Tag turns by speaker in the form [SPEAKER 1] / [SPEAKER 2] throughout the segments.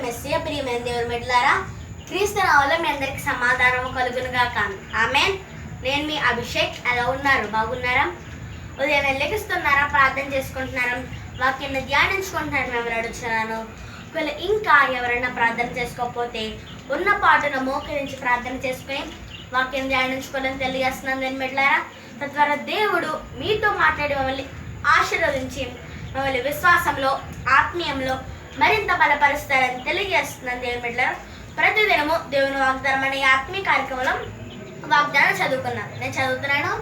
[SPEAKER 1] Messiah ప్రియమైన దేవుని బిడ్డలారా, క్రీస్తు నామములో మీ అందరికి సమాధానము కలుగునుగాక. ఆమేన్. నేను మీ అభిషేక్. ఎలా ఉన్నారు? బాగున్నారా? ఉదయం లెగిస్తున్నారా? ప్రార్థన చేసుకుంటున్నారా? వాక్యాన్ని ధ్యానించుకుంటున్నారని మేము అడుగుతున్నాను. ఒకవేళ ఇంకా ఎవరైనా ప్రార్థన చేసుకోకపోతే ఉన్న పాటను మోకరించి ప్రార్థన చేసుకుని వాక్యం ధ్యానించుకోవాలని తెలియజేస్తున్నాను నేను బిడ్డలారా. తద్వారా దేవుడు మీతో మాట్లాడి మమ్మల్ని ఆశీర్వదించి మమ్మల్ని విశ్వాసంలో, ఆత్మీయంలో మరింత బలపరుస్తారని తెలియజేస్తున్నాను దేవుని బిడ్డలారా. ప్రతిదినము దేవుని వాగ్దానం అనే ఆత్మీయ కార్యక్రమంలో వాగ్దానం చదువుకున్నాను. నేను చదువుతున్నాను.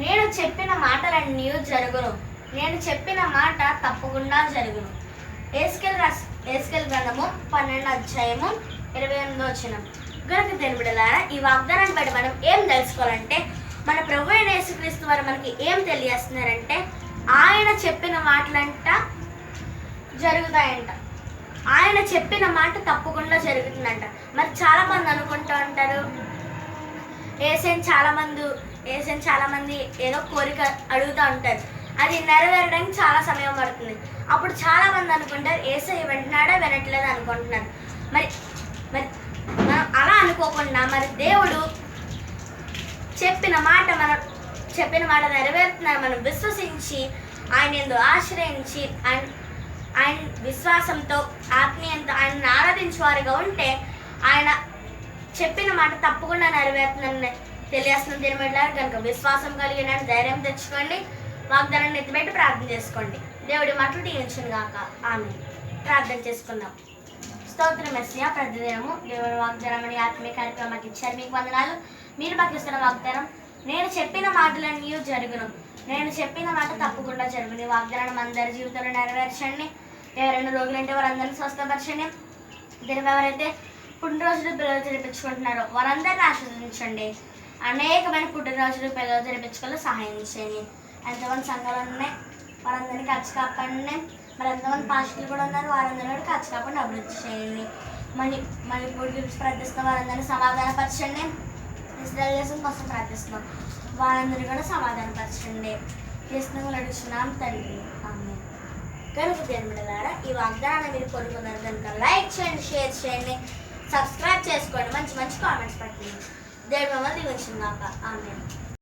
[SPEAKER 1] నేను చెప్పిన మాటలన్నీ జరుగును, నేను చెప్పిన మాట తప్పకుండా జరుగును. యేస్కేల్ గ్రంథము 12వ అధ్యాయము 28వ వచనం. గనుక దేవుని బిడ్డలారా, ఈ వాగ్దానాన్ని బట్టి మనం ఏం తెలుసుకోవాలంటే, మన ప్రభు అయిన యేసుక్రీస్తు వారు మనకి ఏం తెలియజేస్తున్నారంటే, ఆయన చెప్పిన మాటలంట జరుగుతాయంట. ఆయన చెప్పిన మాట తప్పకుండా జరుగుతుందంట. మరి చాలామంది అనుకుంటూ ఉంటారు, ఏసైని చాలామంది ఏదో కోరిక అడుగుతూ ఉంటారు, అది నెరవేరడానికి చాలా సమయం పడుతుంది. అప్పుడు చాలామంది అనుకుంటారు ఏసై వింటున్నాడా వినట్లేదు అనుకుంటున్నారు. మరి మరి మనం అలా అనుకోకుండా, మరి దేవుడు చెప్పిన మాట నెరవేరుతున్నారు మనం విశ్వసించి ఆయన యందు ఆశ్రయించి ఆయన విశ్వాసంతో, ఆత్మీయంతో ఆయనను ఆరాధించే వారిగా ఉంటే ఆయన చెప్పిన మాట తప్పకుండా నెరవేరుతుందని తెలియజేస్తున్న తిరుమల. కనుక విశ్వాసం కలిగిన ధైర్యం తెచ్చుకోండి, వాగ్దానాన్ని ఎత్తిపెట్టి ప్రార్థన చేసుకోండి. దేవుడి మాటలు దీవించును గాక. ఆమె ప్రార్థన చేసుకుందాం. స్తోత్రం మెస్సియా, ప్రతిదినము దేవుడి వాగ్దానం అనే ఆత్మీయ కార్యక్రమం మాకు ఇచ్చారు. మీకు వందనాలు. మీరు మాకు ఇస్తున్న వాగ్దానం, నేను చెప్పిన మాటలన్నీ జరుగును, నేను చెప్పిన మాట తప్పకుండా జరుగును. ఈ వాగ్దానం అందరి జీవితంలో నెరవేర్చండి. ఎవరైనా రోగులంటే వారందరినీ స్వస్థపరచండి. దీని ఎవరైతే పుట్టినరోజులు పిల్లలు జరిపించుకుంటున్నారో వారందరినీ ఆశీర్వదించండి. అనేకమైన పుట్టినరోజులు పిల్లలు జరిపించుకోవాలి సహాయం చేయండి. ఎంతమంది సంఘాలు ఉన్నాయి వారందరినీ ఖర్చు కాపాడండి. మరి ఎంతమంది పాస్టర్లు కూడా ఉన్నారు, వారందరినీ కూడా ఖర్చు కాపాడి అభివృద్ధి చేయండి. మణిపూర్ గురించి ప్రార్థిస్తున్నాం, వారందరినీ సమాధానపరచండి. ఇస్రాయేల్ దేశం కోసం ప్రార్థిస్తున్నాం, వారందరినీ కూడా సమాధానపరచండి. కృష్ణులు నడుచున్నాం తండ్రి. ఆమేన్. కనుక దేవుని బిడ్డలారా, ఈ వాగ్దానాన్ని మీరు కోరుకున్నారు కనుక లైక్ చేయండి, షేర్ చేయండి, సబ్స్క్రైబ్ చేసుకోండి, మంచి మంచి కామెంట్స్ పెట్టండి. దేవుడు మమ్మల్ని దీవించును గాక. ఆమేన్.